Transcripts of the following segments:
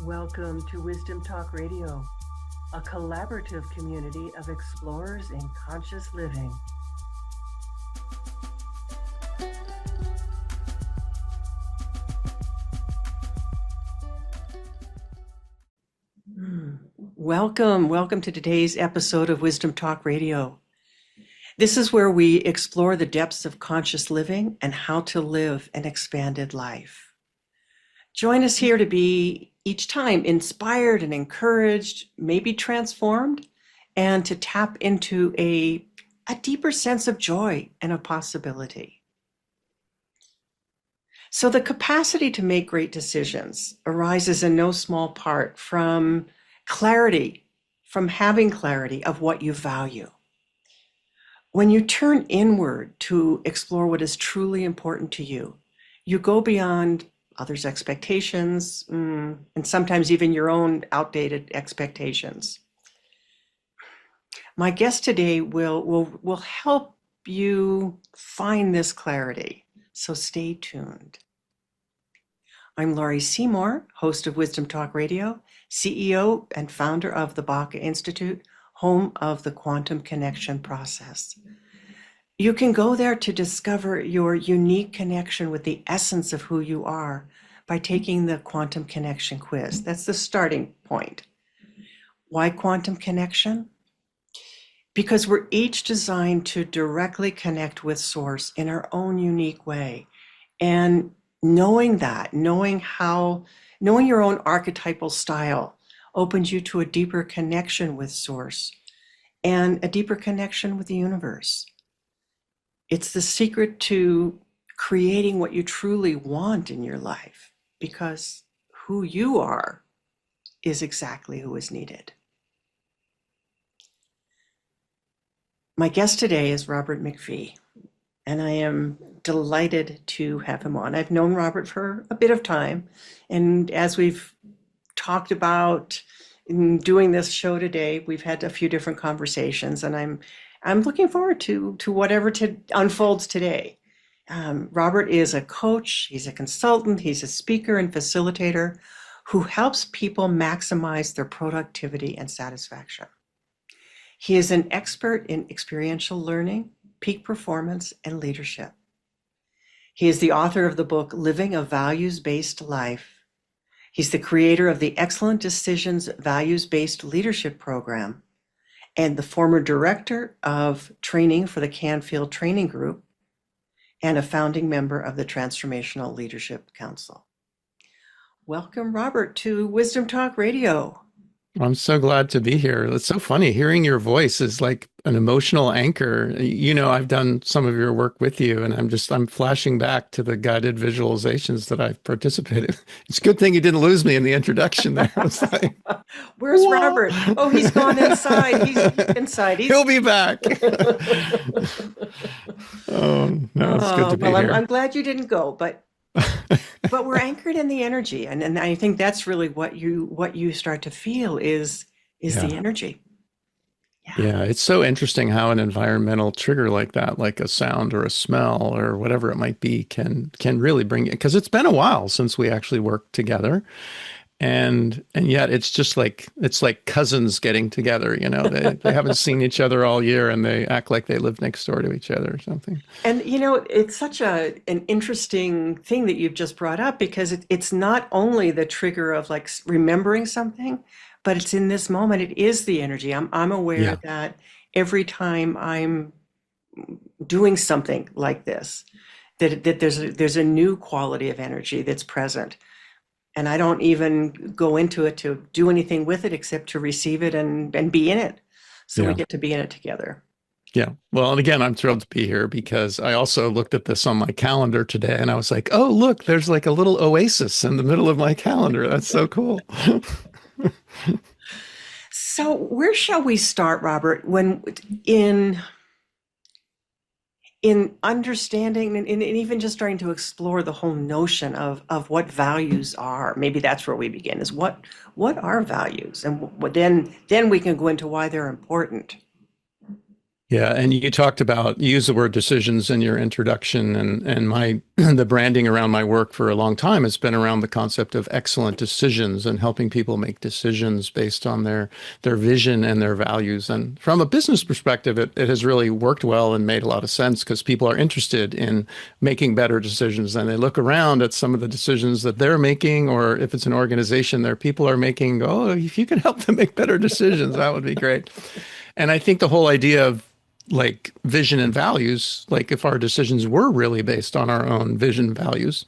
Welcome to Wisdom Talk Radio, a collaborative community of explorers in conscious living. Welcome to today's episode of Wisdom Talk Radio. This is where we explore the depths of conscious living and how to live an expanded life. Join us here to be each time inspired and encouraged, maybe transformed, and to tap into a deeper sense of joy and of possibility. So the capacity to make great decisions arises in no small part from clarity, from having clarity of what you value. When you turn inward to explore what is truly important to you, you go beyond others' expectations, and sometimes even your own outdated expectations. My guest today will help you find this clarity, so stay tuned. I'm Laurie Seymour, host of Wisdom Talk Radio, CEO and founder of the Baca Institute, home of the Quantum Connection process. You can go there to discover your unique connection with the essence of who you are by taking the Quantum Connection quiz. That's the starting point. Why quantum connection? Because we're each designed to directly connect with Source in our own unique way. And knowing that, knowing your own archetypal style opens you to a deeper connection with Source and a deeper connection with the universe. It's the secret to creating what you truly want in your life, because who you are is exactly who is needed. My guest today is Robert MacPhee, and I am delighted to have him on. I've known Robert for a bit of time, and as we've talked about in doing this show today, we've had a few different conversations, and I'm looking forward to whatever unfolds today. Robert is a coach, he's a consultant, he's a speaker and facilitator who helps people maximize their productivity and satisfaction. He is an expert in experiential learning, peak performance, and leadership. He is the author of the book, Living a Values-Based Life. He's the creator of the Excellent Decisions Values-Based Leadership Program and the former director of training for the Canfield Training Group and a founding member of the Transformational Leadership Council. Welcome, Robert, to Wisdom Talk Radio. I'm so glad to be here. It's so funny. Hearing your voice is like an emotional anchor. You know, I've done some of your work with you, and I'm flashing back to the guided visualizations that I've participated in. It's a good thing you didn't lose me in the introduction there. I was like, where's what? Robert? Oh, he's gone inside. He's inside. He'll be back. Oh, no, it's good to be here. I'm glad you didn't go, but we're anchored in the energy, and I think that's really what you start to feel is the energy. Yeah, it's so interesting how an environmental trigger like that, like a sound or a smell or whatever it might be, can really bring it, because it's been a while since we actually worked together. And yet it's like cousins getting together, you know, they haven't seen each other all year and they act like they live next door to each other or something. And, you know, it's such an interesting thing that you've just brought up, because it's not only the trigger of like remembering something, but it's in this moment, it is the energy. I'm aware that every time I'm doing something like this, that there's a new quality of energy that's present. And I don't even go into it to do anything with it except to receive it and be in it. So we get to be in it together. Yeah. Well, and again, I'm thrilled to be here because I also looked at this on my calendar today and I was like, oh, look, there's like a little oasis in the middle of my calendar. That's so cool. So where shall we start, Robert, when in understanding and even just starting to explore the whole notion of what values are? Maybe that's where we begin, is what are values? And then we can go into why they're important. Yeah, and you talked about you use the word decisions in your introduction, and my the branding around my work for a long time has been around the concept of excellent decisions and helping people make decisions based on their vision and their values. And from a business perspective, it has really worked well and made a lot of sense because people are interested in making better decisions, and they look around at some of the decisions that they're making, or if it's an organization, their people are making. Oh, if you can help them make better decisions, that would be great. And I think the whole idea of like vision and values, like if our decisions were really based on our own vision and values.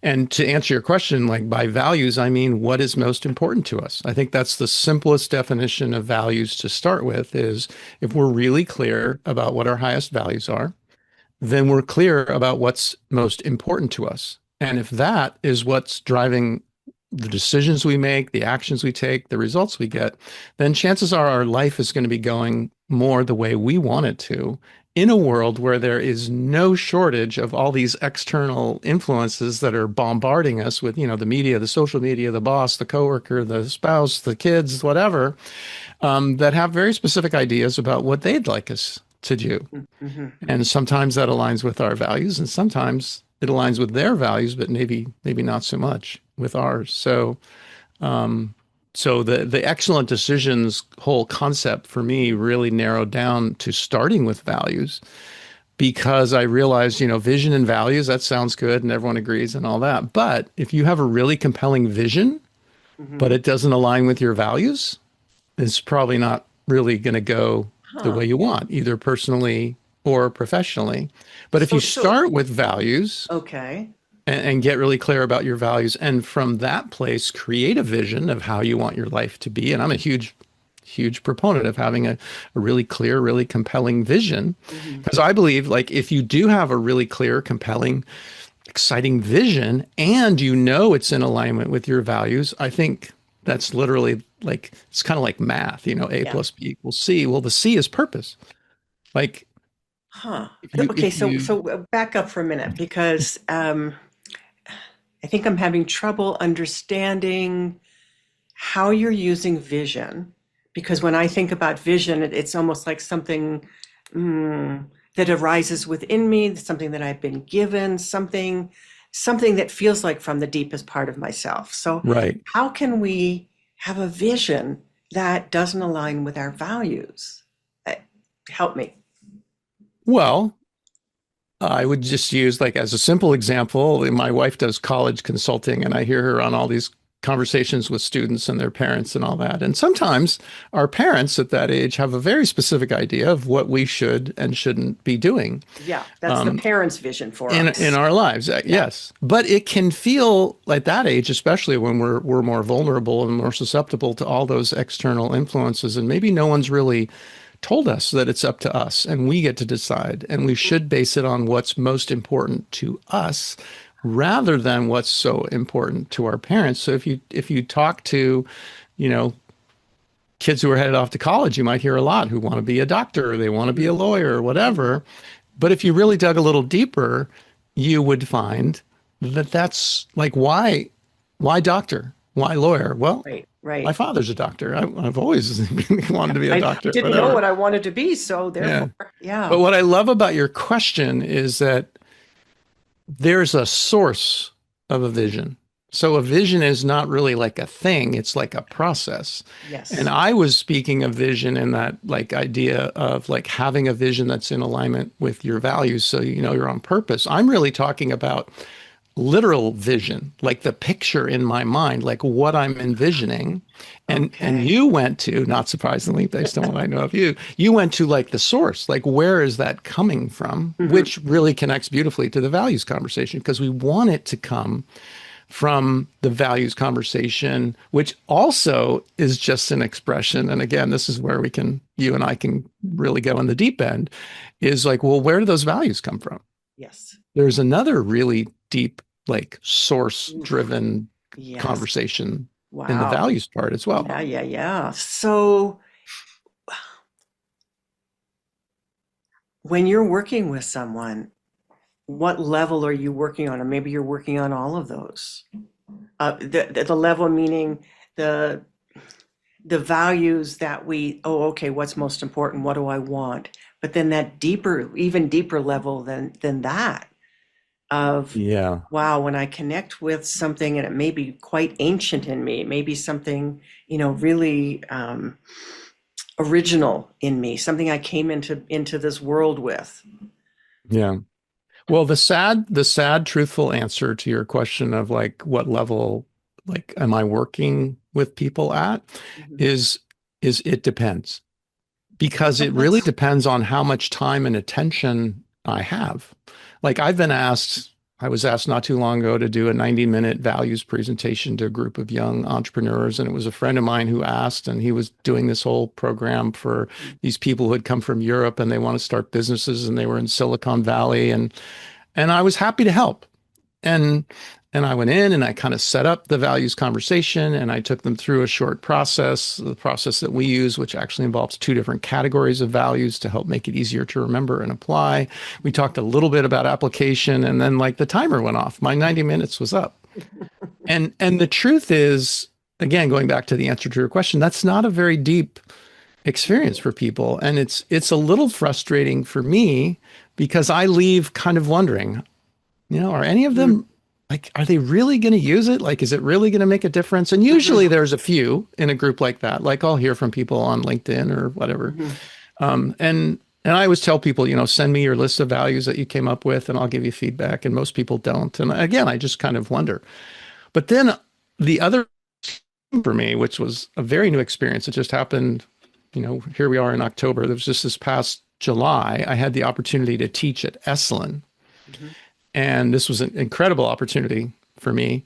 And to answer your question, like by values, I mean, what is most important to us? I think that's the simplest definition of values to start with is if we're really clear about what our highest values are, then we're clear about what's most important to us. And if that is what's driving the decisions we make, the actions we take, the results we get, then chances are our life is going to be going more the way we want it to in a world where there is no shortage of all these external influences that are bombarding us with, the media, the social media, the boss, the coworker, the spouse, the kids, whatever, that have very specific ideas about what they'd like us to do. Mm-hmm. And sometimes that aligns with our values, and sometimes it aligns with their values, but maybe not so much with ours. So the excellent decisions whole concept for me really narrowed down to starting with values because I realized, vision and values, that sounds good and everyone agrees and all that. But if you have a really compelling vision, Mm-hmm. but it doesn't align with your values, it's probably not really going to go the Huh. way you want, either personally or professionally. But if you So, start with values okay. and get really clear about your values, and from that place, create a vision of how you want your life to be. And I'm a huge proponent of having a really clear, really compelling vision. Mm-hmm. Because I believe like if you do have a really clear, compelling, exciting vision and it's in alignment with your values, I think that's literally like it's kind of like math, A Yeah. plus B equals C. Well, the C is purpose. Like Huh. if you Okay, if so you so back up for a minute because I think I'm having trouble understanding how you're using vision. Because when I think about vision, it's almost like something that arises within me, something that I've been given, something that feels like from the deepest part of myself. So right. how can we have a vision that doesn't align with our values? Uh, Help me. Well, I would just use like as a simple example, my wife does college consulting and I hear her on all these conversations with students and their parents and all that. And sometimes our parents at that age have a very specific idea of what we should and shouldn't be doing Yeah, that's the um, parents' vision for in us. our lives. Yeah. Yes. But it can feel like that age, especially when we're more vulnerable and more susceptible to all those external influences. And maybe no one's really told us that it's up to us and we get to decide and we should base it on what's most important to us rather than what's so important to our parents. So if you talk to, you know, kids who are headed off to college, you might hear a lot who want to be a doctor or they want to be a Mhm. lawyer or whatever. But if you really dug a little deeper, you would find that that's like why doctor? Why lawyer? Well, Right, my right. father's a doctor. I've always wanted to be a I doctor, didn't know whatever. what I wanted to be, so Yeah. therefore, yeah. But what I love about your question is that there's a source of a vision. So a vision is not really like a thing, it's like a process. And Yes. I was speaking of vision in that like idea of like having a vision that's in alignment with your values so you're on purpose. I'm really talking about literal vision, like the picture in my mind, like what I'm envisioning. And Okay. you went to, not surprisingly, based on what I know of you, you went to like the source, like where is that coming from, Hmm. which really connects beautifully to the values conversation because we want it to come from the values conversation, which also is just an expression. And again, this is where you and I can really go in the deep end, is like, well, where do those values come from? Yes. There's another really deep, like source Oof. driven Yes. conversation in the Wow. values part as well. Yeah, yeah, yeah. So when you're working with someone, what level are you working on? Or maybe you're working on all of those. The level meaning the the values that we, oh, okay, what's most important? What do I want? But then that deeper, even deeper level than that of, Yeah. wow, when I connect with something and it may be quite ancient in me, maybe something, really original in me, something I came into this world with. Yeah. Well, the sad, truthful answer to your question of like what level, like, am I working with people at, Mhm. is it depends, because Oh, it really that's depends on how much time and attention I have. Like I was asked not too long ago to do a 90-minute values presentation to a group of young entrepreneurs. And it was a friend of mine who asked, and he was doing this whole program for these people who had come from Europe and they want to start businesses and they were in Silicon Valley. And I was happy to help. And and I went in and I kind of set up the values conversation and I took them through a short process, the process that we use, which actually involves two different categories of values to help make it easier to remember and apply. We talked a little bit about application and then like the timer went off. My 90 minutes was up. And the truth is, again, going back to the answer to your question, that's not a very deep experience for people. And it's a little frustrating for me because I leave kind of wondering, are any of Mhm. them like, are they really going to use it? Like, is it really going to make a difference? And Mhm. usually there's a few in a group like that. Like I'll hear from people on LinkedIn or whatever. Mhm. And I always tell people, send me your list of values that you came up with and I'll give you feedback. And most people don't. And again, I just kind of wonder. But then the other for me, which was a very new experience, it just happened, here we are in October. There was just this past July, I had the opportunity to teach at Esalen. Mhm. And this was an incredible opportunity for me.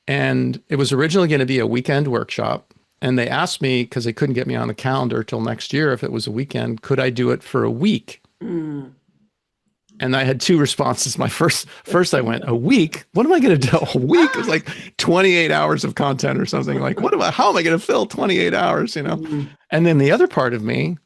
And it was originally going to be a weekend workshop. And they asked me, because they couldn't get me on the calendar till next year if it was a weekend, could I do it for a week? Mm. And I had two responses. My first I went, a week? What am I going to do? A week? It's like 28 hours of content or something. Like, how am I going to fill 28 hours, Mhm. And then the other part of me,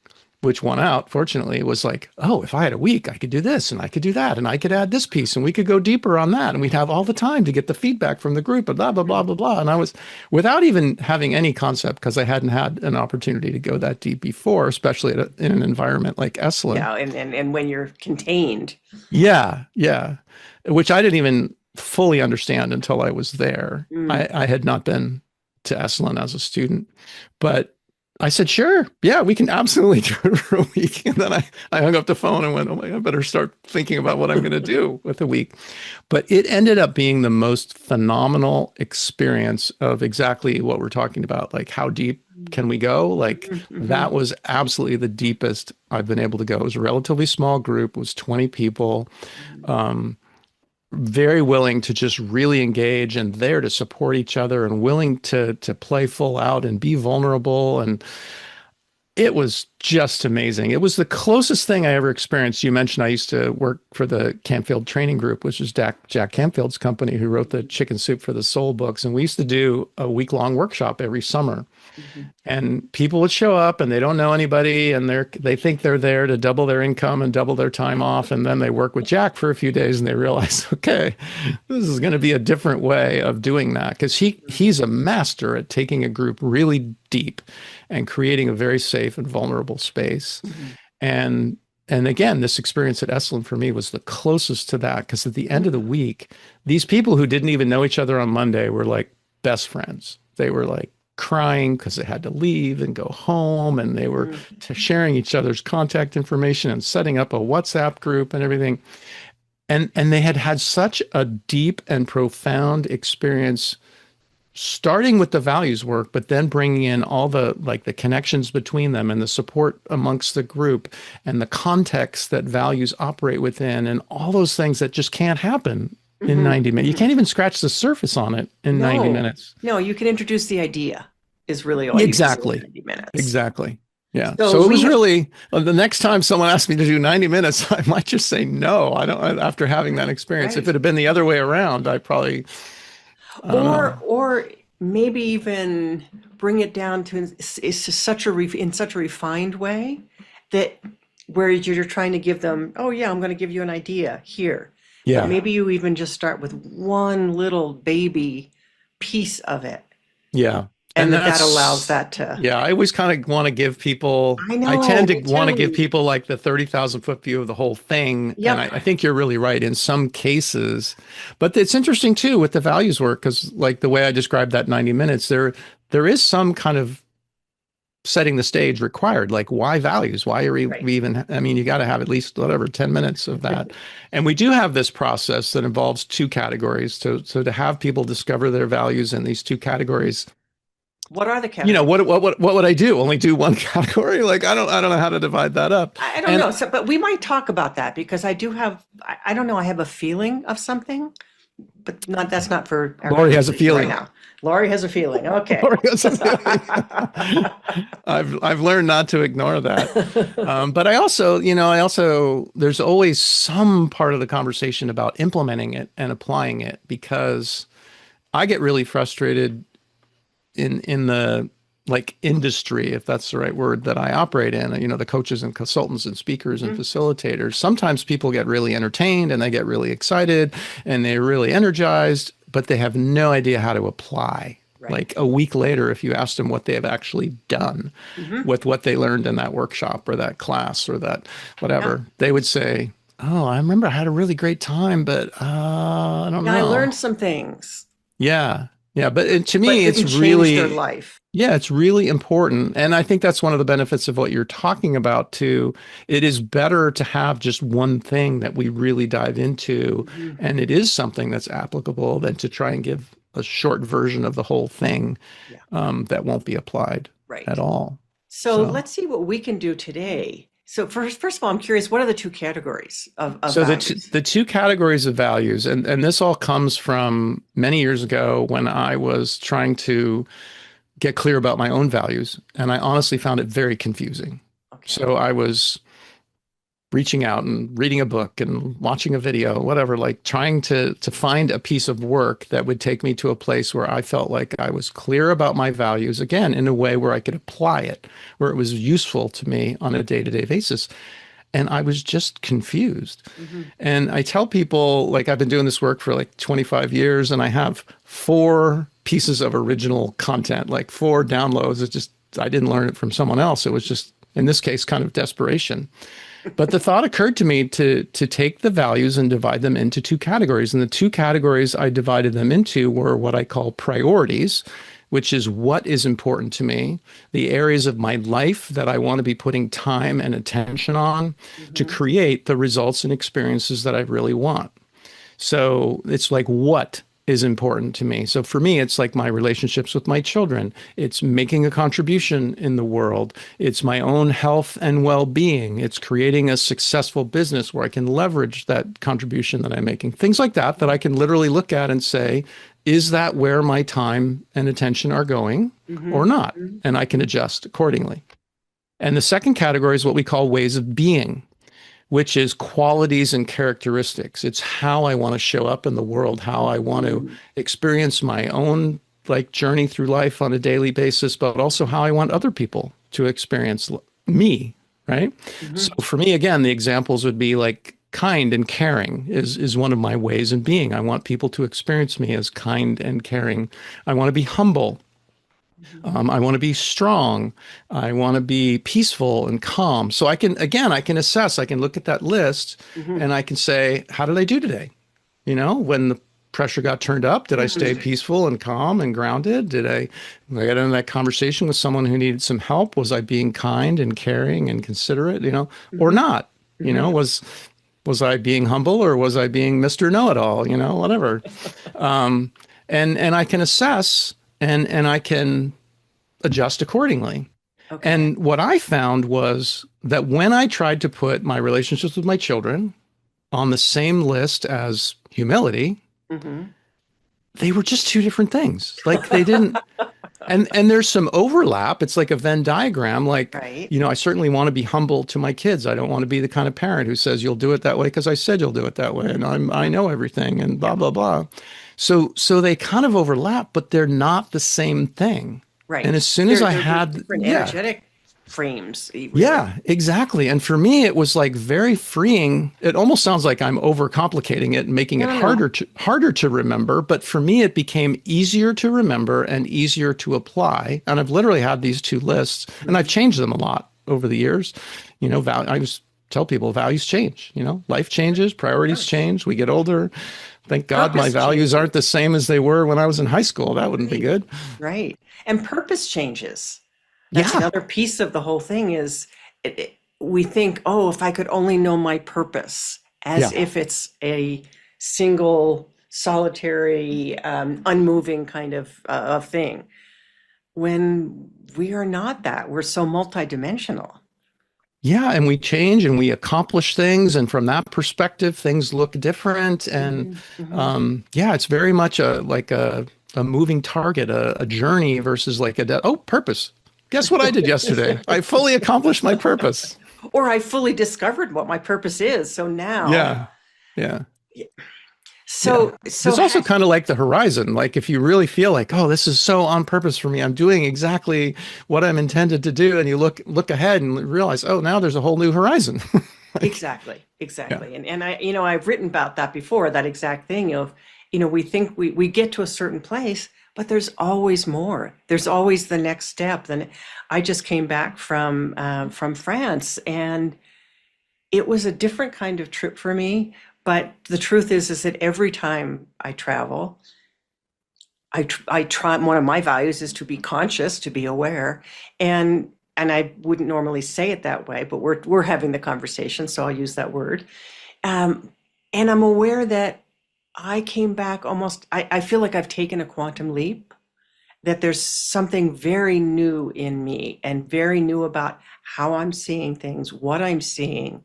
which won out, fortunately, was like, oh, if I had a week, I could do this and I could do that and I could add this piece and we could go deeper on that and we'd have all the time to get the feedback from the group and blah, blah, blah, blah, blah. And I was, without even having any concept, because I hadn't had an opportunity to go that deep before, especially in an environment like Esalen. Yeah, and when you're contained. Yeah, yeah. Which I didn't even fully understand until I was there. Mm. I had not been to Esalen as a student, but I said, sure, yeah, we can absolutely do it for a week. And then I hung up the phone and went, oh my, I better start thinking about what I'm going to do with a week. But it ended up being the most phenomenal experience of exactly what we're talking about. Like, how deep can we go? Like, Mhm. that Mhm. was absolutely the deepest I've been able to go. It was a relatively small group, it was 20 people, um, very willing to just really engage and there to support each other and willing to play full out and be vulnerable. And it was just amazing. It was the closest thing I ever experienced. You mentioned I used to work for the Campfield Training Group, which is Jack Campfield's company, who wrote the Chicken Soup for the Soul books. And we used to do a week-long workshop every summer. Mhm. And people would show up and they don't know anybody and they think they're there to double their income and double their time off. And then they work with Jack for a few days and they realize, okay, this is going to be a different way of doing that, because he's a master at taking a group really deep and creating a very safe and vulnerable space. Mhm. And and again, this experience at Esalen for me was the closest to that, because at the end of the Mhm. week, these people who didn't even know each other on Monday were like best friends. They were like crying because they had to leave and go home, and they were Mhm. sharing each other's contact information and setting up a WhatsApp group and everything. And they had had such a deep and profound experience, starting with the values work, but then bringing in all the like the connections between them and the support amongst the group and the context that values operate within and all those things that just can't happen in Mhm. 90 minutes. You Mhm. can't even scratch the surface on it in 90 No, minutes. no, you can introduce the idea is really all you can do in Exactly. 90 minutes. Exactly. Yeah. So So it was we, really the next time someone asked me to do 90 minutes, I might just say no. I don't, after having that right, experience. If right. it had been the other way around, I don't know. Or maybe even bring it down to it's just such a in such a refined way that where you're trying to give them, oh yeah, I'm going to give you an idea here. But Yeah. maybe you even just start with one little baby piece of it Yeah. And And that allows that's, that to, yeah, I always kind of want to give people, I I know, tend to me want to give too. people like the 30,000 foot view of the whole thing. And Yep. I think you're really right in some cases. But it's interesting too with the values work, because like the way I described that 90 minutes, there is some kind of setting the stage required. Like, why values? Why are we Right. even, I mean, you got to have at least whatever 10 minutes of that. And we do have this process that involves two categories. So to have people discover their values in these two categories, What are the you know, categories? what would I do? Only do one category? Like, I don't know how to divide that up. I don't And know. So, but we might talk about that because I do have, I don't know, I have a feeling of something, but not, that's not for our Lori has a conversation right feeling. now. Laurie has a feeling. Okay. Lori has a feeling. I've learned not to ignore that. But I also, you know, there's always some part of the conversation about implementing it and applying it, because I get really frustrated in the like industry, if that's the right word, that I operate in, you know, the coaches and consultants and speakers and Mhm. facilitators. Sometimes people get really entertained and they get really excited and they're really energized, but they have no idea how to apply. Right. Like a week later, if you ask them what they have actually done Hmm. with what they learned in that workshop or that class or that Yeah. whatever, they would say, "Oh, I remember I had a really great time, but I don't Yeah, I know." learned some things, Yeah. Yeah. But to but me, it's didn't change their really, life. yeah, it's really important. And I think that's one of the benefits of what you're talking about too. It is better to have just one thing that we really dive into, Hmm. and it is something that's applicable, than to try and give a short version of the whole thing Yeah. that won't be applied at Right. all. So So, let's see what we can do today. So first of all, I'm curious, what are the two categories of so values? the two categories of values, and this all comes from many years ago when I was trying to get clear about my own values. And I honestly found it very confusing. Okay. So I was reaching out and reading a book and watching a video, whatever, like trying to find a piece of work that would take me to a place where I felt like I was clear about my values, again, in a way where I could apply it, where it was useful to me on a day-to-day basis. And I was just confused. Hmm. And I tell people, like, I've been doing this work for like 25 years and I have four pieces of original content, like four downloads. It's just, I didn't learn it from someone else. It was just, in this case, kind of desperation. But the thought occurred to me to take the values and divide them into two categories. And the two categories I divided them into were what I call priorities, which is what is important to me, the areas of my life that I want to be putting time and attention on to Hmm. create the results and experiences that I really want. So it's like, what is important to me? So for me, it's like my relationships with my children. It's making a contribution in the world. It's my own health and well-being. It's creating a successful business where I can leverage that contribution that I'm making. Things like that, that I can literally look at and say, is that where my time and attention are going or Hmm. not? And I can adjust accordingly. And the second category is what we call ways of being, which is qualities and characteristics. It's how I want to show up in the world, how I want to Hmm. experience my own like journey through life on a daily basis, but also how I want other people to experience me, right? So Hmm. for me, again, the examples would be like kind and caring is one of my ways in being. I want people to experience me as kind and caring. I want to be humble. I want to be strong. I want to be peaceful and calm. So I can, again, I can assess, I can look at that list Hmm. and I can say, how did I do today? You know, when the pressure got turned up, did I stay Hmm. peaceful and calm and grounded? Did I get into that conversation with someone who needed some help? Was I being kind and caring and considerate, you know, or Hmm. not? You Hmm. know, was I being humble or was I being Mr. Know-it-all, you know, whatever. Um, and I can assess and I can adjust accordingly. Okay. And what I found was that when I tried to put my relationships with my children on the same list as humility, Hmm. they were just two different things. Like they didn't, and there's some overlap. It's like a Venn diagram. Like, Right. you know, I certainly want to be humble to my kids. I don't want to be the kind of parent who says you'll do it that way because I said you'll do it that way and I Hmm. know everything and blah Yep. blah blah. So they kind of overlap, but they're not the same thing. Right. And as soon as There, I there's had, different yeah, energetic. frames, really. Yeah, exactly. And for me, it was like very freeing. It almost sounds like I'm overcomplicating it and making it No, no, harder to remember. But for me, it became easier to remember and easier to apply. And I've literally had these two lists, and I've no. changed them a lot over the years. I just tell people values change. Life changes, priorities Course. change. We get older. Thank God my Purpose values changes. aren't the same as they were when I was in high school. That wouldn't be Right. good. Right. And purpose changes. That's Yeah. another piece of the whole thing is we think, oh, if I could only know my purpose, as Yeah. if it's a single, solitary, unmoving kind of thing. When we are not that, we're so multidimensional. Yeah, and we change and we accomplish things, and from that perspective, things look different. And Hmm. Hmm. yeah, it's very much a moving target, a journey versus like purpose. Guess what I did yesterday? I fully accomplished my purpose. Or I fully discovered what my purpose is. So now, Yeah, yeah, yeah. so It's also kind of like the horizon. Like if you really feel like, oh, this is so on purpose for me, I'm doing exactly what I'm intended to do, and you look ahead and realize, oh, now there's a whole new horizon. Like, exactly, yeah, exactly. And I've written about that before, that exact thing of, we think we get to a certain place, but there's always more. There's always the next step. Then I just came back from France, and it was a different kind of trip for me. But the truth is that every time I travel, I try, one of my values is to be conscious, to be aware. And I wouldn't normally say it that way, but we're having the conversation, so I'll use that word. Um, and I'm aware that I came back almost, I feel like I've taken a quantum leap, that there's something very new in me and very new about how I'm seeing things, what I'm seeing,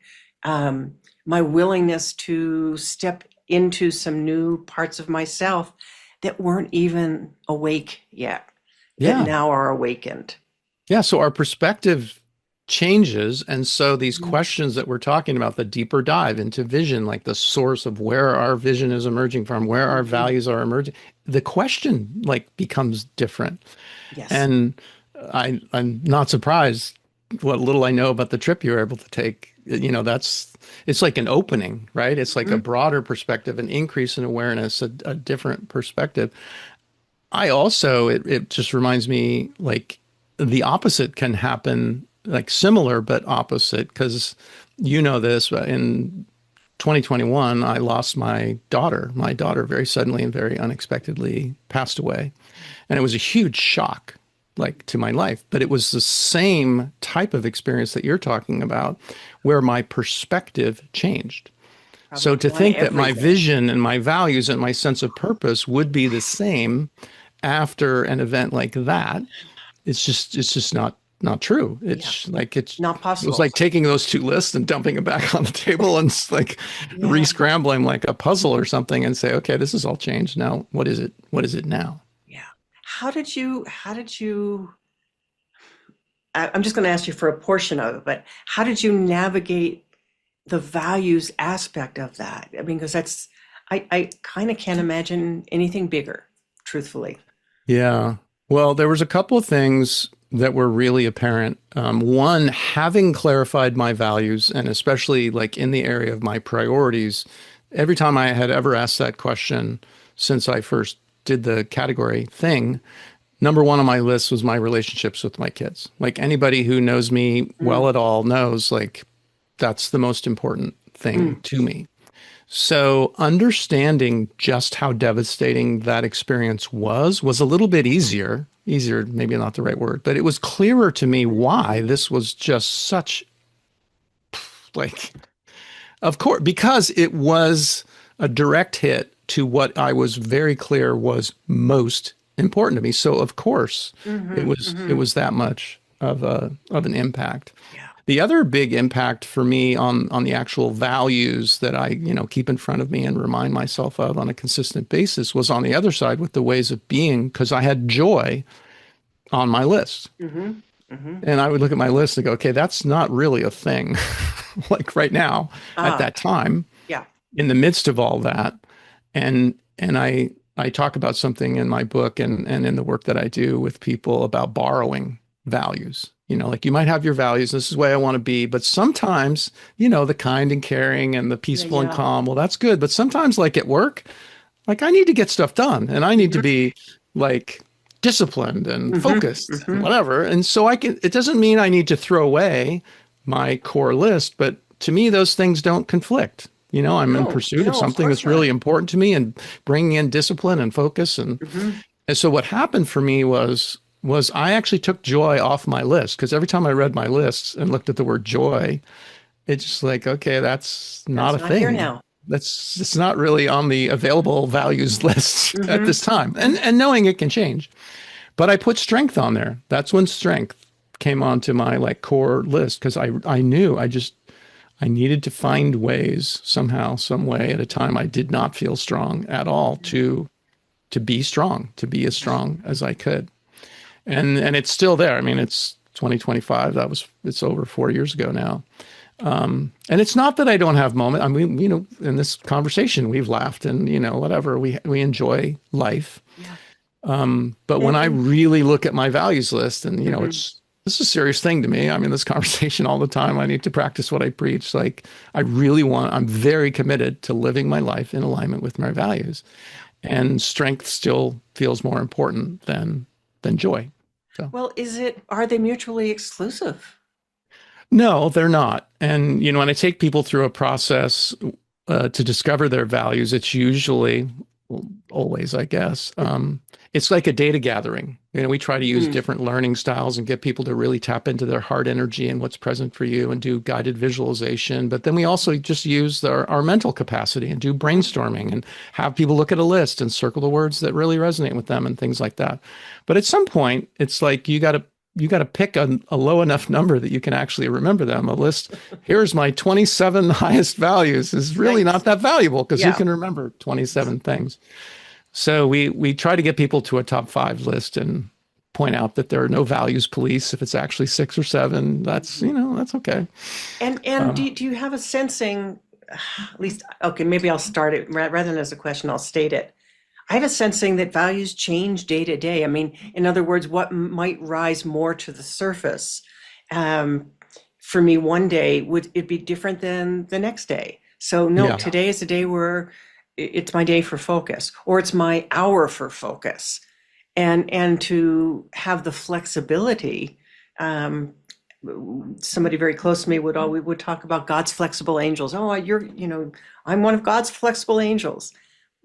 my willingness to step into some new parts of myself that weren't even awake yet, that yeah. now are awakened. Yeah, so our perspective changes. And so these Mhm. questions that we're talking about, the deeper dive into vision, like the source of where our vision is emerging from, where our Mhm. values are emerging, the question like becomes different. Yes. And I'm not surprised what little I know about the trip you were able to take. It's like an opening, right? It's like a Mhm. broader perspective, an increase in awareness, a different perspective. I also, it just reminds me like the opposite can happen, like similar but opposite, because this, but in 2021, I lost my daughter. My daughter very suddenly and very unexpectedly passed away. And it was a huge shock, like to my life. But it was the same type of experience that you're talking about, where my perspective changed. So Probably to on think that my everything. vision and my values and my sense of purpose would be the same after an event like that, it's just not true. Yeah. Not It was possible. like taking those two lists and dumping it back on the table and like Yeah. re-scrambling like a puzzle or something and say, okay, this is all changed now. What is it? What is it now? Yeah. How did you, I'm just going to ask you for a portion of it, but how did you navigate the values aspect of that? I mean, because I kind of can't imagine anything bigger, truthfully. Yeah. Well, there was a couple of things that were really apparent. One, having clarified my values, and especially like in the area of my priorities, every time I had ever asked that question since I first did the category thing, number one on my list was my relationships with my kids. Like anybody who knows me Mm, well at all knows, like that's the most important thing mm, to me. So understanding just how devastating that experience was a little bit easier. Easier, maybe not the right word, but it was clearer to me why this was just such like, of course, because it was a direct hit to what I was very clear was most important to me. So of course, it hmm. was it Hmm. was that much of an impact. Yeah. The other big impact for me on the actual values that I, keep in front of me and remind myself of on a consistent basis was on the other side with the ways of being, because I had joy on my list. Hmm. Hmm. And I would look at my list and go, okay, that's not really a thing. Like right now, at Ah, that time, yeah. in the midst of all that, and I talk about something in my book and in the work that I do with people about borrowing values. Like you might have your values. This is the way I want to be. But sometimes, the kind and caring and the Yeah, peaceful and yeah. calm, well, that's good. But sometimes, like at work, like I need to get stuff done and I need to Hmm. be like disciplined and Hmm. focused and Hmm. whatever. And so it doesn't mean I need to throw away my core list, but to me, those things don't conflict. I'm in No, pursuit of no, of something course that's really not. important to me and bringing in discipline and focus. Hmm. And so what happened for me was I actually took joy off my list because every time I read my lists and looked at the word joy, it's just like, okay, that's not That's a not here thing. now. It's not really on the available values list at Hmm. this time. And knowing it can change. But I put strength on there. That's when strength came onto my like core list because I knew I needed to find ways somehow, some way at a time I did not feel strong at all to be strong, to be as strong as I could. And it's still there. I mean, it's 2025. It's over 4 years ago now. And it's not that I don't have moments. I mean, in this conversation, we've laughed and, whatever, we enjoy life. Yeah. But when I And really look at my values list and, mhm. this is a serious thing to me. I'm in this conversation all the time. I need to practice what I preach. Like I'm very committed to living my life in alignment with my values, and strength still feels more important than joy. So. Well, are they mutually exclusive? No, they're not. And, when I take people through a process to discover their values, it's usually, well, always, I guess, it's like a data gathering. We try to use Mm. different learning styles and get people to really tap into their heart energy and what's present for you and do guided visualization. But then we also just use our mental capacity and do Mhm. brainstorming and have people look at a list and circle the words that really resonate with them and things like that. But at some point, it's like you got to pick a low enough number that you can actually remember them. A list, here's my 27 highest values is really Right. not that valuable because who Yeah. can remember 27 things? So we try to get people to a top five list and point out that there are no values police. If it's actually 6 or 7, that's, Mhm. that's okay. And do you have a sensing, at least, okay, maybe I'll start it rather than as a question, I'll state it. I have a sensing that values change day to day. I mean, in other words, what might rise more to the surface um, for me one day would it be different than the next day. So no, Yeah. today is a day where it's my day for focus, or it's my hour for focus, and to have the flexibility. Um, Somebody very close to me we would talk about God's flexible angels. Oh, I'm one of God's flexible angels.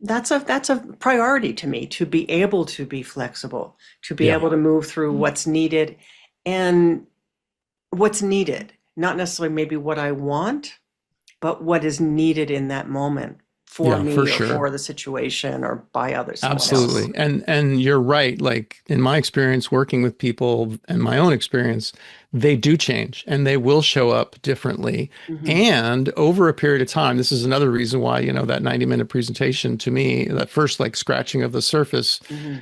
That's a priority to me, to be able to be flexible, to be Yeah. able to move through what's needed, and what's needed, not necessarily maybe what I want, but what is needed in that moment for Yeah, for me or sure. for the situation or by someone else. Absolutely. And you're right. Like in my experience working with people and my own experience, they do change and they will show up differently. Hmm. And over a period of time, this is another reason why, that 90-minute presentation to me, that first like scratching of the surface Hmm.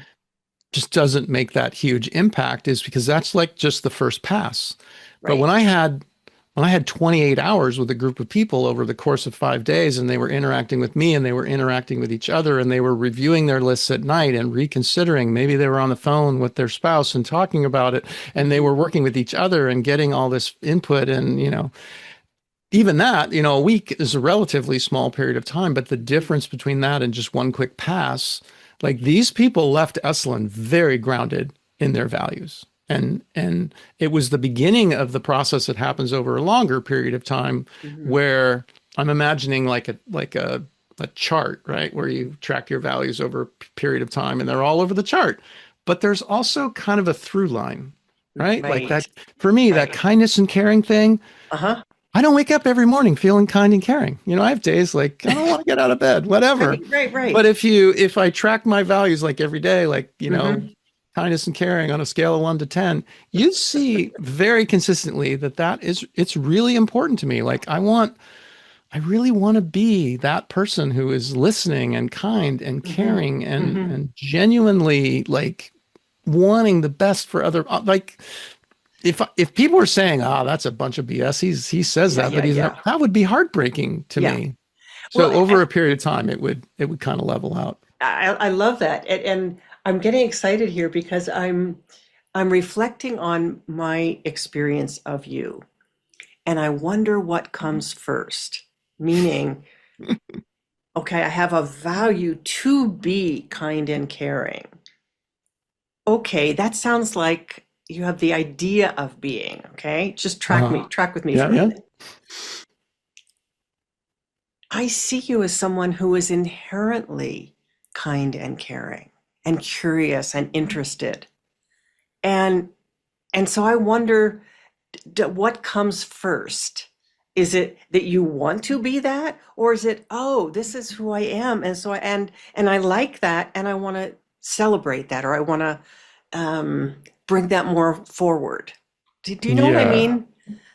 just doesn't make that huge impact is because that's like just the first pass. But Right. when I had 28 hours with a group of people over the course of 5 days and they were interacting with me and they were interacting with each other and they were reviewing their lists at night and reconsidering, maybe they were on the phone with their spouse and talking about it and they Hmm. were working with each other and getting all this input and, even that, a week is a relatively small period of time, but the difference between that and just one quick pass, like these people left Esalen very grounded in their values. And it was the beginning of the process that happens over a longer period of time Hmm. where I'm imagining like a chart, right? Where you track your values over a period of time and they're all over the chart. But there's also kind of a through line, right? Like Right. that for me, that Right. kindness and caring thing, Uh-huh. I don't wake up every morning feeling kind and caring. I have days like I don't want to get out of bed, whatever. Right. Right. But Right. if I track my values like every day, like, Hmm. kindness and caring on a scale of 1 to 10, you see very consistently it's really important to me. Like I really want to be that person who is listening and kind and Hmm. caring and Hmm. and genuinely like wanting the best for other like if people were saying, "Ah, that's a bunch of BS," he says Yeah. that, but Yeah. he's Yeah. not, that would be heartbreaking to Yeah. me. Well, So over a period of time, it would kind of level out. I love that, and I'm getting excited here because I'm reflecting on my experience of you, and I wonder what comes first. Meaning, okay, I have a value to be kind and caring. Okay, that sounds like you have the idea of being, okay? Just Uh, track with me yeah, for a yeah. minute. I see you as someone who is inherently kind and caring and curious and interested. And so I wonder, what comes first? Is it that you want to be that, or is it, oh, this is who I am, and so and I like that, and I want to celebrate that, or I want to bring that more forward. Do you know what I Yeah. mean?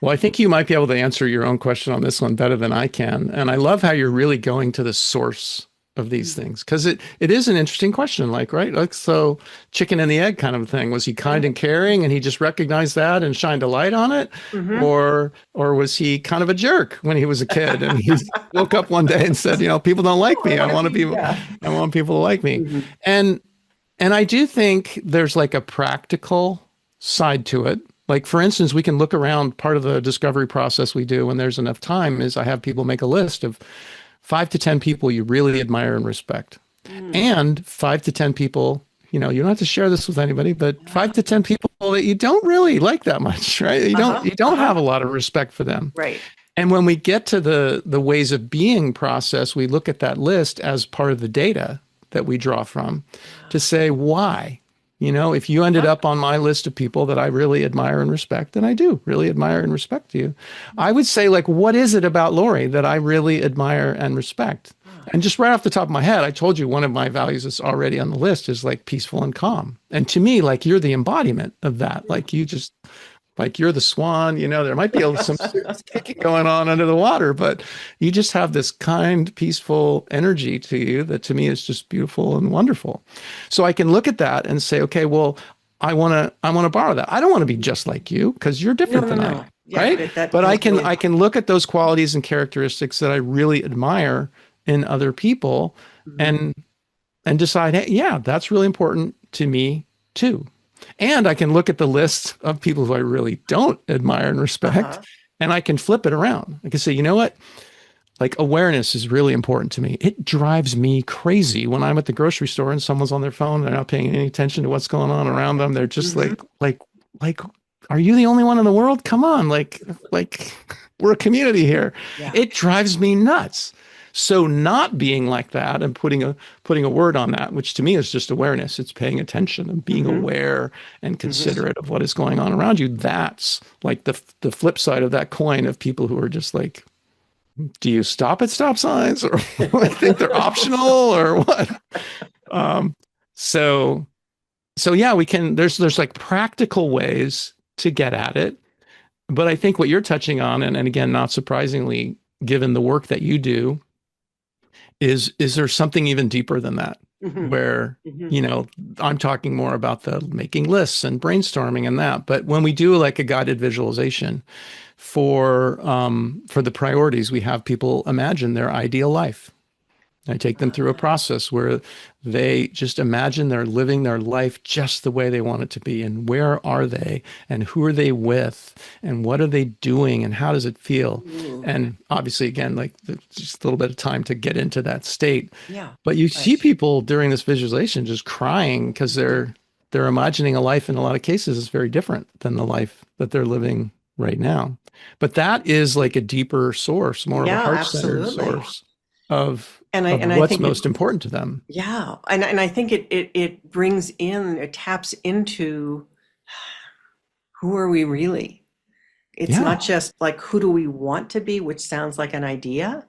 Well, I think you might be able to answer your own question on this one better than I can. And I love how you're really going to the source of these things because it is an interesting question, like, right? Like, so chicken and the egg kind of thing. Was he kind and caring and he just recognized that and shined a light on it? Mm-hmm. Or was he kind of a jerk when he was a kid and he woke up one day and said, people don't like Oh, I me. want to be, yeah. I want people to like me. Hmm. And and I do think there's like a practical side to it. Like, for instance, we can look around. Part of the discovery process we do when there's enough time is I have people make a list of 5 to 10 people you really admire and respect, Mm. and 5 to 10 people, you don't have to share this with anybody, but 5 to 10 people that you don't really like that much, right? Uh-huh. You don't Uh-huh. have a lot of respect for them. Right. And when we get to the ways of being process, we look at that list as part of the data that we draw from to say why. If you ended up on my list of people that I really admire and respect, and I do really admire and respect you, I would say, like, what is it about Laurie that I really admire and respect? And just right off the top of my head, I told you one of my values that's already on the list is like peaceful and calm. And to me, like, you're the embodiment of that. Like, you just like you're the swan, there might be some serious kicking going on under the water, but you just have this kind, peaceful energy to you that to me is just beautiful and wonderful. So I can look at that and say, okay, well, I want to borrow that. I don't want to be just like you because you're No, different no, than I no. am, Yeah, right? But that's really I can look at those qualities and characteristics that I really admire in other people important. and decide, hey, yeah, that's really important to me too. And I can look at the list of people who I really don't admire and respect, Uh-huh. and I can flip it around. I can say, you know what? Like, awareness is really important to me. It drives me crazy when I'm at the grocery store and someone's on their phone. They're not paying any attention to what's going on around them. They're just Hmm. like, are you the only one in the world? Come on, like we're a community here. Yeah. It drives me nuts. So not being like that and putting a word on that, which to me is just awareness. It's paying attention and being Hmm. aware and Hmm. considerate of what is going on around you. That's like the flip side of that coin of people who are just like, do you stop at stop signs or I think they're optional or what? Um, so yeah, we can, there's like practical ways to get at it. But I think what you're touching on, and again, not surprisingly, given the work that you do, is there something even deeper than that Hmm. where, Hmm. you know, I'm talking more about the making lists and brainstorming and that. But when we do like a guided visualization for the priorities, we have people imagine their ideal life. I take them through a process where they just imagine they're living their life just the way they want it to be. And where are they? And who are they with? And what are they doing? And how does it feel? Ooh. And obviously, again, like just a little bit of time to get into that state. Yeah. But you see Right. people during this visualization just crying because they're imagining a life in a lot of cases is very different than the life that they're living right now. But that is like a deeper source, more of a Yeah, heart-centered absolutely. source of And I what's think most important to them. yeah, and I think it brings in, it taps into who are we really? It's not Yeah. just like who do we want to be, which sounds like an idea.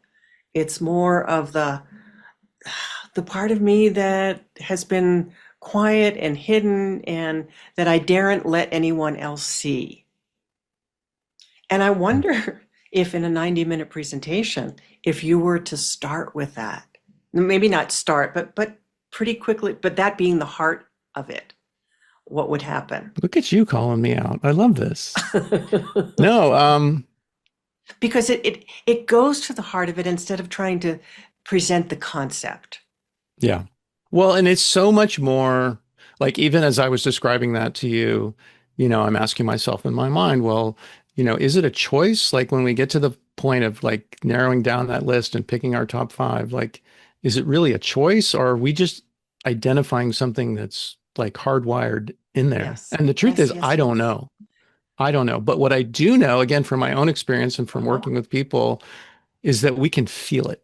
It's more of the part of me that has been quiet and hidden and that I daren't let anyone else see. And I wonder if in a 90-minute presentation, if you were to start with that, maybe not start, but pretty quickly, but that being the heart of it, what would happen? Look at you calling me out. I love this. No, Because it goes to the heart of it instead of trying to present the concept. yeah. Well, and it's so much more like even as I was describing that to you, I'm asking myself in my mind, well, is it a choice? Like when we get to the point of like narrowing down that list and picking our top five, like, is it really a choice or are we just identifying something that's like hardwired in there? Yes. And the truth Yes, is, yes, I don't yes. know. I don't know. But what I do know, again, from my own experience and from Uh-huh. working with people, is that we can feel it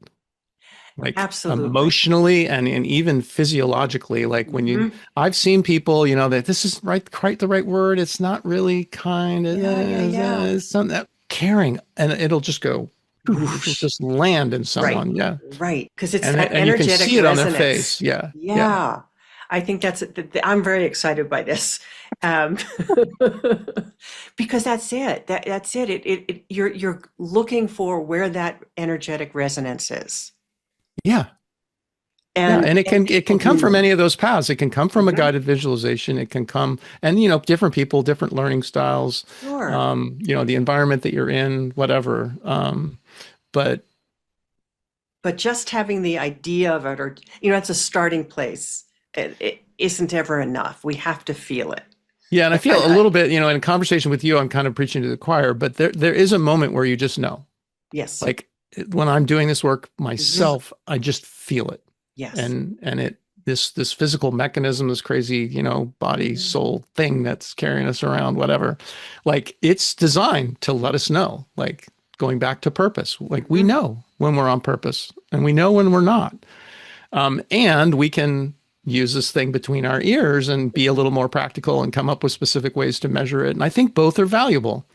like Absolutely. emotionally and even physiologically. Like when Hmm. I've seen people, that this is quite the right word. It's not really kind of, Yeah, yeah, yeah. something that caring and it'll just go, poof, it'll Whoosh. just land in Right. someone. Yeah. Right. Because it's And, that and you can energetic see it on their resonance. face. Yeah. Yeah. Yeah. I think I'm very excited by this. Um, because that's it. That's it. You're looking for where that energetic resonance is. Yeah. Yeah, And and it can people come from do. any of those paths. It can come from a Mhm. guided visualization. It can come, and different people, different learning styles, Sure. the environment that you're in, whatever. But But just having the idea of it, or, it's a starting place. It isn't ever enough. We have to feel it. yeah, and I feel a I little bit, in a conversation with you, I'm kind of preaching to the choir, but there is a moment where you just know. yes. Like when I'm doing this work Mhm. myself, I just feel it. Yes. And this physical mechanism, this crazy, body, Mhm. soul thing that's carrying us around, whatever, like it's designed to let us know, like going back to purpose. Like we Mhm. know when we're on purpose and we know when we're not. And we can use this thing between our ears and be a little more practical and come up with specific ways to measure it. And I think both are valuable.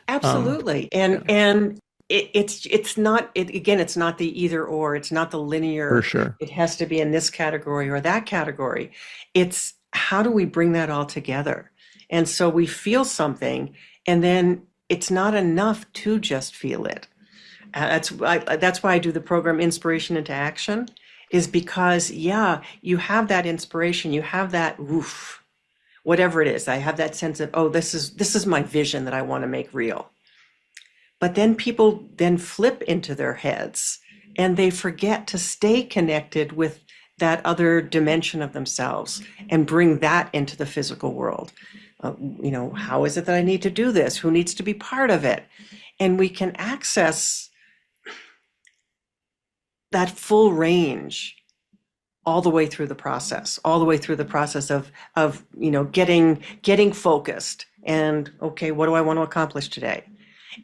Um, Absolutely. yeah, And it's not it again, it's not the either or, it's not the for linear, sure. it has to be in this category or that category. It's how do we bring that all together? And so we feel something, and then it's not enough to just feel it. That's why I do the program Inspiration into Action, is because, yeah, you have that inspiration, you have that woof, whatever it is. I have that sense of, oh, this is my vision that I want to make real. But then people then flip into their heads and they forget to stay connected with that other dimension of themselves and bring that into the physical world. How is it that I need to do this? Who needs to be part of it? And we can access that full range all the way through the process, all the way through the process of getting focused and, okay, what do I want to accomplish today?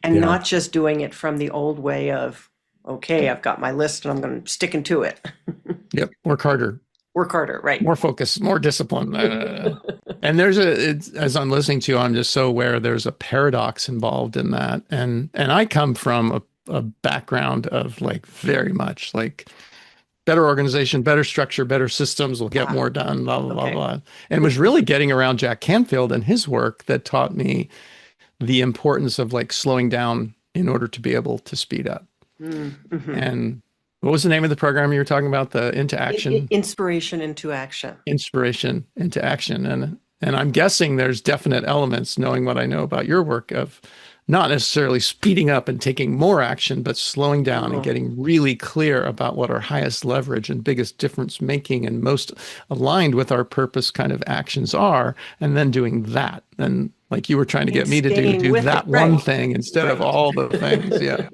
And Yeah. not just doing it from the old way of, okay, I've got my list and I'm going to stick into it. Yep. Work harder, Work harder, right? more focus, more discipline. And as I'm listening to you, I'm just so aware there's a paradox involved in that. And I come from a background of like very much like better organization, better structure, better systems will get Ah, more done, blah, blah, blah, okay. blah. And it was really getting around Jack Canfield and his work that taught me the importance of like slowing down in order to be able to speed up. Mm-hmm. And what was the name of the program you were talking about? The Into Action, Inspiration into action. Inspiration into Action. And I'm guessing there's definite elements, knowing what I know about your work, of not necessarily speeding up and taking more action, but slowing down and Oh, getting really clear about what our highest leverage and biggest difference making and most aligned with our purpose kind of actions are, and then doing that. And like you were trying to and get me to do, staying do with it, that one right? thing instead of Right. all the things. Yeah.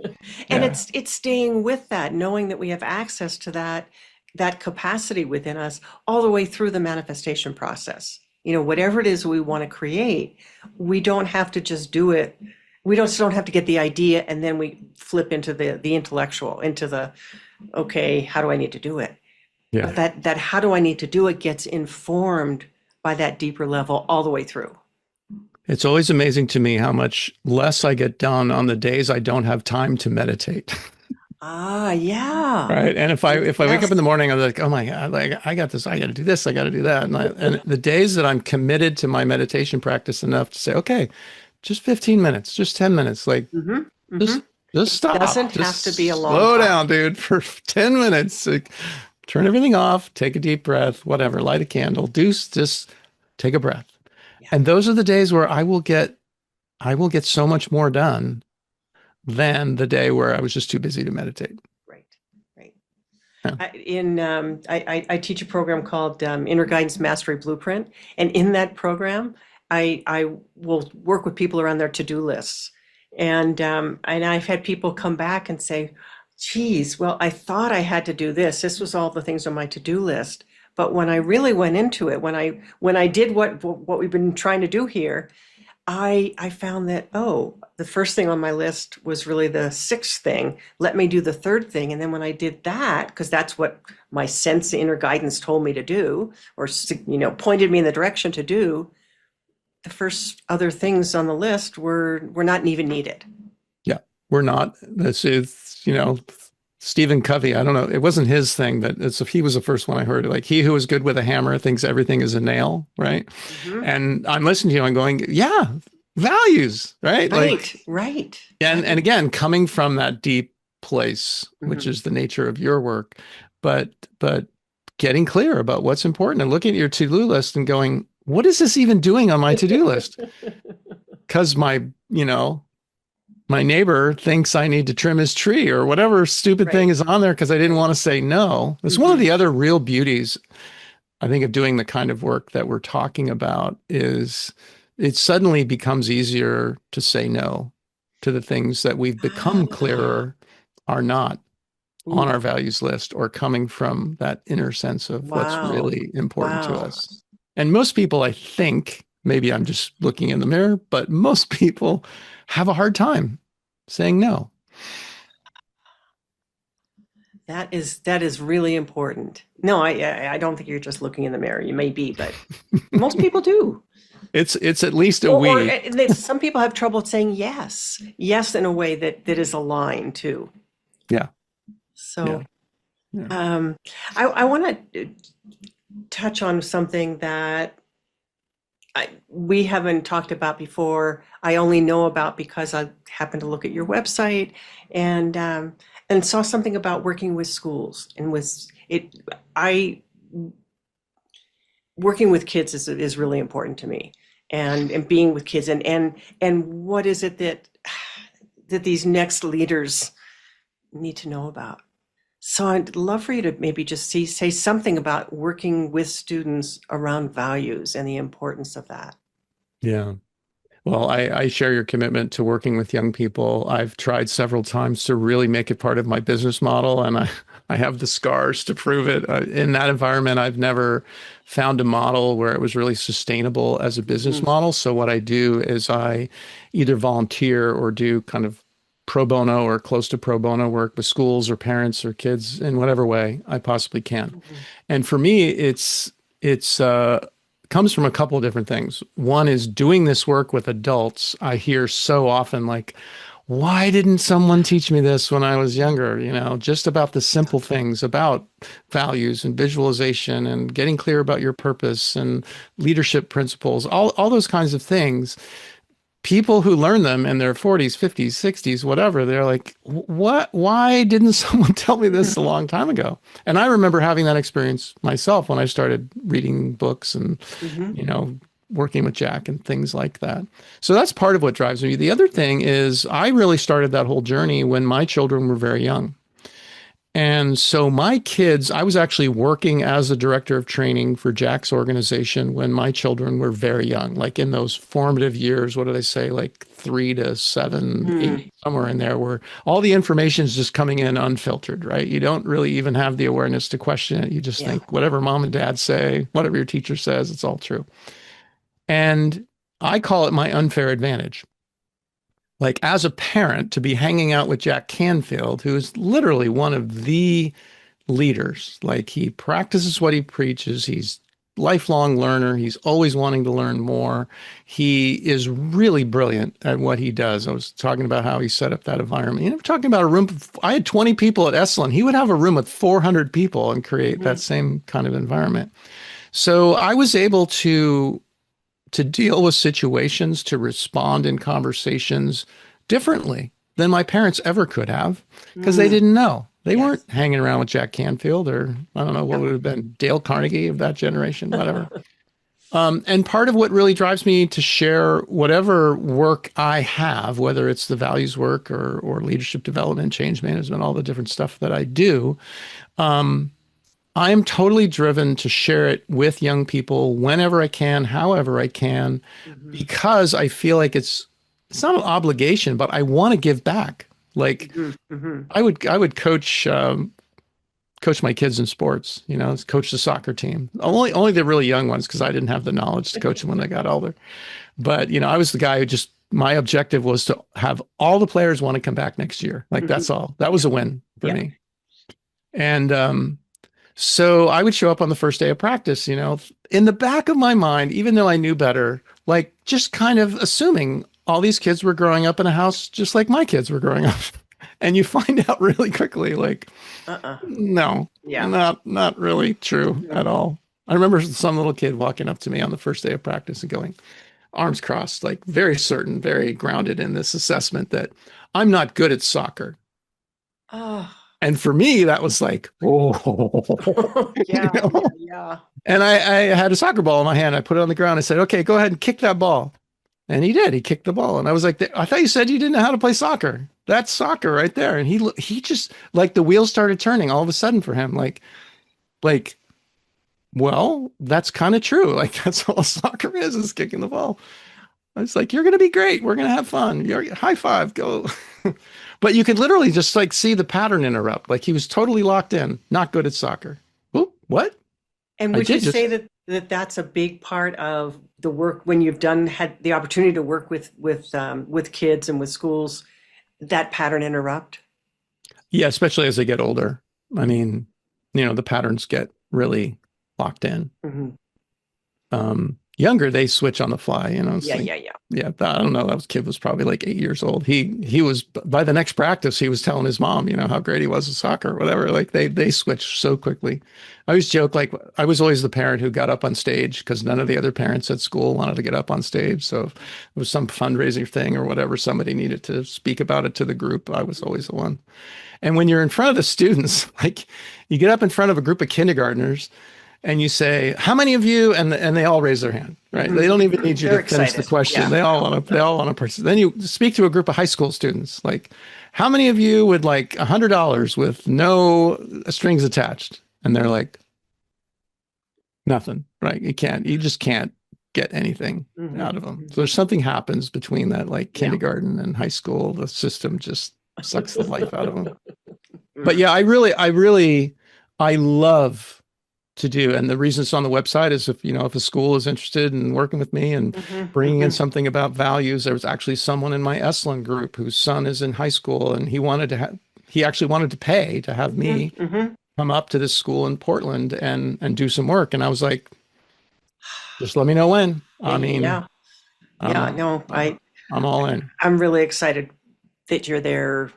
And Yeah. it's staying with that, knowing that we have access to that capacity within us all the way through the manifestation process. Whatever it is we want to create, we don't have to just do it. We don't have to get the idea and then we flip into the intellectual, into the, okay, how do I need to do it? Yeah. But that how do I need to do it gets informed by that deeper level all the way through. It's always amazing to me how much less I get done on the days I don't have time to meditate. Ah, yeah. Right. And if I wake up in Yes. the morning, I'm like, oh my God, like I got this, I got to do this, I got to do that. And the days that I'm committed to my meditation practice enough to say, okay, just 15 minutes, just 10 minutes, like Hmm. Hmm. just just stop, Doesn't have to be a just long slow time. down, dude, for 10 minutes. Like, turn everything off, take a deep breath, whatever, light a candle, just take a breath. Yeah. And those are the days where I will get so much more done than the day where I was just too busy to meditate. Right. Right. Yeah. I teach a program called Inner Guidance Mastery Blueprint, and in that program, I will work with people around their to-do lists, and I've had people come back and say, "Geez, well, I thought I had to do this. This was all the things on my to-do list, but when I really went into it, when I did what we've been trying to do here." I found that, oh, the first thing on my list was really the sixth thing. Let me do the third thing. And then when I did that, because that's what my sense inner guidance told me to do, or pointed me in the direction to do, the first other things on the list were not even needed. Yeah. We're not. This is, Stephen Covey. I don't know. It wasn't his thing, but he was the first one I heard. Like, he who is good with a hammer thinks everything is a nail, right? Mhm. And I'm listening to you. I'm going, yeah, values, right? Right, Like, right. and again, coming from that deep place, which Mhm. is the nature of your work, but getting clear about what's important and looking at your to-do list and going, what is this even doing on my to-do list? Because my neighbor thinks I need to trim his tree or whatever stupid thing Right, is on there because I didn't right. want to say no. It's one of Mhm. the other real beauties, I think, of doing the kind of work that we're talking about is it suddenly becomes easier to say no to the things that we've become Ah, clearer are not on ooh, our values list or coming from that inner sense of what's wow, really important to wow. us. And most people, I think, maybe I'm just looking in the mirror, but most people have a hard time saying no. That is really important. No, I don't think you're just looking in the mirror. You may be, but most people do. It's at least a Or we. some people have trouble saying yes, yes in a way that is aligned too. Yeah, yeah, So yeah. um, I want to touch on something that we haven't talked about before. I only know about because I happened to look at your website and saw something about working with schools and with it. I Working with kids is really important to me, and being with kids and what is it that these next leaders need to know about. So I'd love for you to maybe just say something about working with students around values and the importance of that. Yeah. Well, I share your commitment to working with young people. I've tried several times to really make it part of my business model, and I have the scars to prove it. In that environment, I've never found a model where it was really sustainable as a business Mhm. model. So what I do is I either volunteer or do kind of pro bono or close to pro bono work with schools or parents or kids in whatever way I possibly can. Mhm. And for me, it's comes from a couple of different things. One is doing this work with adults. I hear so often like, why didn't someone teach me this when I was younger? Just about the Yeah. simple things about values and visualization and getting clear about your purpose and leadership principles, all those kinds of things. People who learn them in their 40s, 50s, 60s, whatever, they're like, what? Why didn't someone tell me this a long time ago? And I remember having that experience myself when I started reading books and, Mhm. you know, working with Jack and things like that. So that's part of what drives me. The other thing is I really started that whole journey when my children were very young. And so my kids, I was actually working as the director of training for Jack's organization when my children were very young, like in those formative years. What do they say? Like 3 to 7, 8, Mm. somewhere in there, where all the information is just coming in unfiltered, right? You don't really even have the awareness to question it. You just Yeah. think whatever mom and dad say, whatever your teacher says, it's all true. And I call it my unfair advantage. Like, as a parent, to be hanging out with Jack Canfield, who is literally one of the leaders. Like, he practices what he preaches. He's lifelong learner. He's always wanting to learn more. He is really brilliant at what he does. I was talking about how he set up that environment. We're talking about a room. I had 20 people at Esalen. He would have a room with 400 people and create that Mhm. same kind of environment. So I was able to deal with situations, to respond in conversations differently than my parents ever could have because they Mm. didn't know. They weren't Yes. hanging around with Jack Canfield or I don't know what Yeah. would have been Dale Carnegie of that generation, whatever. And part of what really drives me to share whatever work I have, whether it's the values work or leadership development, change management, all the different stuff that I do, I'm totally driven to share it with young people whenever I can, however I can, Hmm. because I feel like it's not an obligation, but I want to give back. Like Hmm. Hmm. I would coach my kids in sports, coach the soccer team. Only the really young ones because I didn't have the knowledge to coach them when they got older. But I was the guy who just my objective was to have all the players want to come back next year. Like Hmm. that's all. That was Yeah. a win for Yeah. me. And so I would show up on the first day of practice, in the back of my mind, even though I knew better, like just kind of assuming all these kids were growing up in a house just like my kids were growing up. And you find out really quickly, like, Uh-uh. no, Yeah. not really true Mhm. at all. I remember some little kid walking up to me on the first day of practice and going, arms crossed, like very certain, very grounded in this assessment that I'm not good at soccer. Oh. And for me, that was like, oh, you Yeah. Yeah. know. Yeah. And I had a soccer ball in my hand. I put it on the ground. I said, okay, go ahead and kick that ball. And he did. He kicked the ball. And I was like, I thought you said you didn't know how to play soccer. That's soccer right there. And he just like the wheels started turning all of a sudden for him. Like, well, that's kind of true. Like that's all soccer is kicking the ball. I was like, you're going to be great. We're going to have fun. You're high five, go. But you could literally just like see the pattern interrupt. Like he was totally locked in, not good at soccer. Oop, what? And I would you did say just, that that's a big part of the work when you've had the opportunity to work with kids and with schools, that pattern interrupt? yeah, especially as they get older. I mean, the patterns get really locked in. Hmm. Younger, they switch on the fly, it's Yeah, like, yeah, yeah. yeah, I don't know. That kid was probably like 8 years old. He was by the next practice, he was telling his mom, how great he was at soccer or whatever. Like they switched so quickly. I always joke like I was always the parent who got up on stage because none of the other parents at school wanted to get up on stage. So if it was some fundraising thing or whatever, somebody needed to speak about it to the group. I was always the one. And when you're in front of the students, like you get up in front of a group of kindergartners and you say, "How many of you?" and they all raise their hand, right? Hmm. They don't even need you to They're finish the excited. question. Yeah. They all want to participate. Then you speak to a group of high school students, like, "How many of you would like $100 with no strings attached?" And they're like, "Nothing." Right? You just can't get anything Hmm. out of them. So there's something happens between that, like Yeah. kindergarten and high school. The system just sucks the life out of them. But yeah, I love to do. And the reason it's on the website is if a school is interested in working with me and Hmm. bringing in Hmm. something about values, there was actually someone in my Esalen group whose son is in high school and he actually wanted to pay to have Hmm. me Hmm. come up to this school in Portland and do some work. And I was like, just let me know when. I mean, Yeah. Yeah. I'm, No, I'm all in. I'm really excited that you're there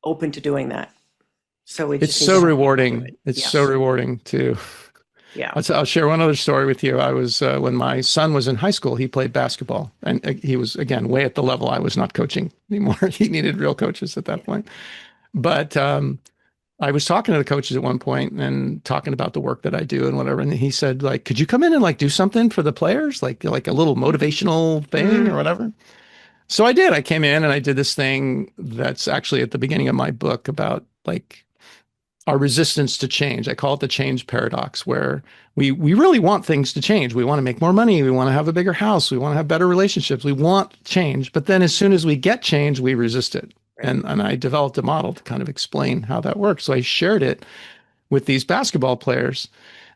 open to doing that. So we It's just need so to have people do rewarding. it. It's so Yes. rewarding to Yeah. I'll share one other story with you. I was when my son was in high school, he played basketball, and he was again way at the level I was not coaching anymore. He needed real coaches at that Yeah. point. But I was talking to the coaches at one point and talking about the work that I do and whatever. And he said, like, could you come in and like do something for the players, like a little motivational thing or Mm. whatever? So I did. I came in and I did this thing that's actually at the beginning of my book about like our resistance to change. I call it the change paradox, where we really want things to change. We want to make more money. We want to have a bigger house. We want to have better relationships. We want change. But then as soon as we get change, we resist it. Right. And I developed a model to kind of explain how that works. So I shared it with these basketball players.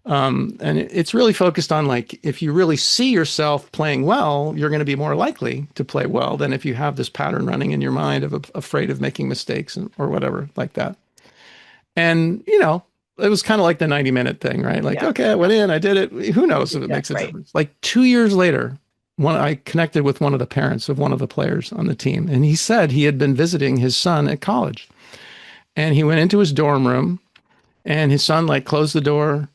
And it's really focused on like, if you really see yourself playing well, you're going to be more likely to play well than if you have this pattern running in your mind of afraid of making mistakes or whatever like that. And, it was kind of like the 90-minute thing, right? Like, Yeah. okay, I went in, I did it. Who knows if it Yeah. makes a Right. difference? Like 2 years later, I connected with one of the parents of one of the players on the team, and he said he had been visiting his son at college. And he went into his dorm room, and his son like closed the door,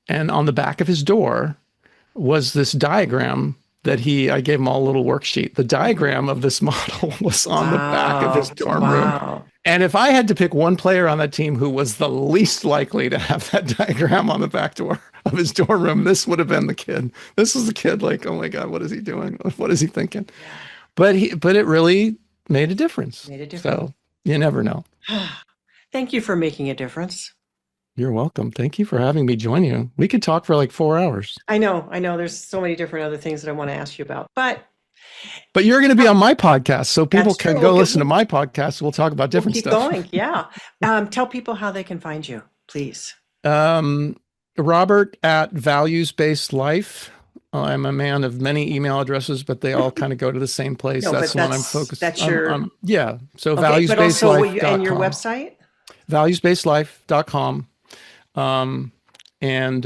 and on the back of his door was this diagram that I gave him all a little worksheet. The Mhm. diagram of this model was on the back of his Wow. dorm room. Wow. And if I had to pick one player on that team who was the least likely to have that diagram on the back door, of his dorm room, this would have been the kid. This was the kid. Like, oh my God, what is he doing? What is he thinking? Yeah. But it really made a difference. Made a difference. So you never know. Thank you for making a difference. You're welcome. Thank you for having me join you. We could talk for like 4 hours. I know. There's so many different other things that I want to ask you about, but But you're going to be on my podcast, so people that's can true. go listen to my podcast. We'll talk about We'll different keep stuff. going. Yeah. Tell people how they can find you, please. Robert at Values Based Life. I'm a man of many email addresses, but they all kind of go to the same place. No, That's but the one I'm focused. that's your Yeah. So okay. But also, and your valuesbasedlife.com. website. Valuesbasedlife.com. And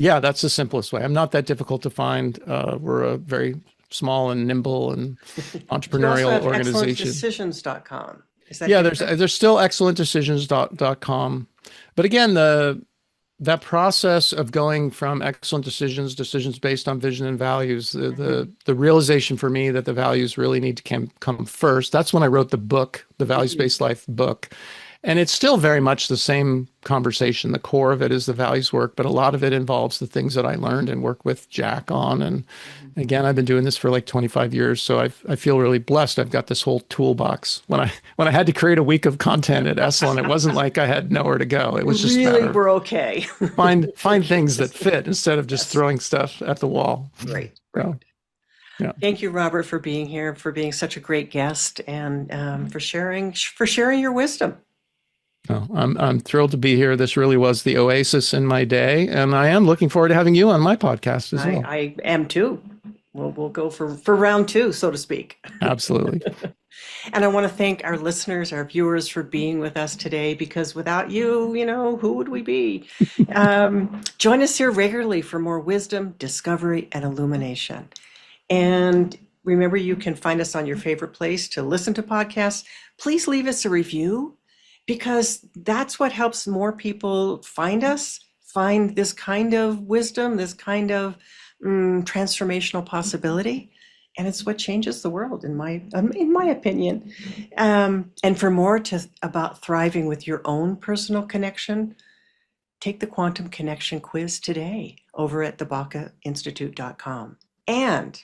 yeah, that's the simplest way. I'm not that difficult to find. We're a very small and nimble and entrepreneurial organization. ExcellentDecisions.com. Is that Yeah, different? there's still excellentdecisions.com. But again, that process of going from excellent decisions based on vision and values, the realization for me that the values really need to come first. That's when I wrote the book, the Values Based Life book. And it's still very much the same conversation. The core of it is the values work, but a lot of it involves the things that I learned and work with Jack on. And again, I've been doing this for like 25 years, so I feel really blessed. I've got this whole toolbox. When I had to create a week of content at Esalen, it wasn't like I had nowhere to go. It was just Really, we're okay. find things that fit instead of just throwing stuff at the wall. Right. So, yeah. Thank you, Robert, for being here, for being such a great guest, and for sharing your wisdom. No, I'm thrilled to be here. This really was the oasis in my day, and I am looking forward to having you on my podcast as well. I am too. We'll go for round two, so to speak. Absolutely. And I want to thank our listeners, our viewers, for being with us today, because without you, who would we be? Join us here regularly for more wisdom, discovery, and illumination. And remember, you can find us on your favorite place to listen to podcasts. Please leave us a review, because that's what helps more people find us, find this kind of wisdom, this kind of transformational possibility. And it's what changes the world, in my opinion. And for more about thriving with your own personal connection, take the Quantum Connection quiz today over at thebacainstitute.com. And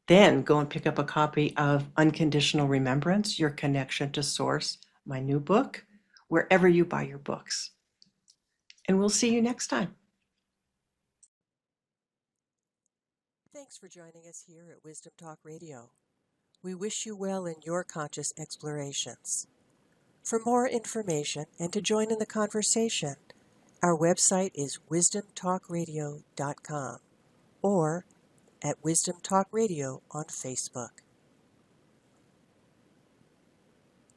then go and pick up a copy of Unconditional Remembrance, Your Connection to Source, my new book, wherever you buy your books. And we'll see you next time. Thanks for joining us here at Wisdom Talk Radio. We wish you well in your conscious explorations. For more information and to join in the conversation, our website is wisdomtalkradio.com or at Wisdom Talk Radio on Facebook.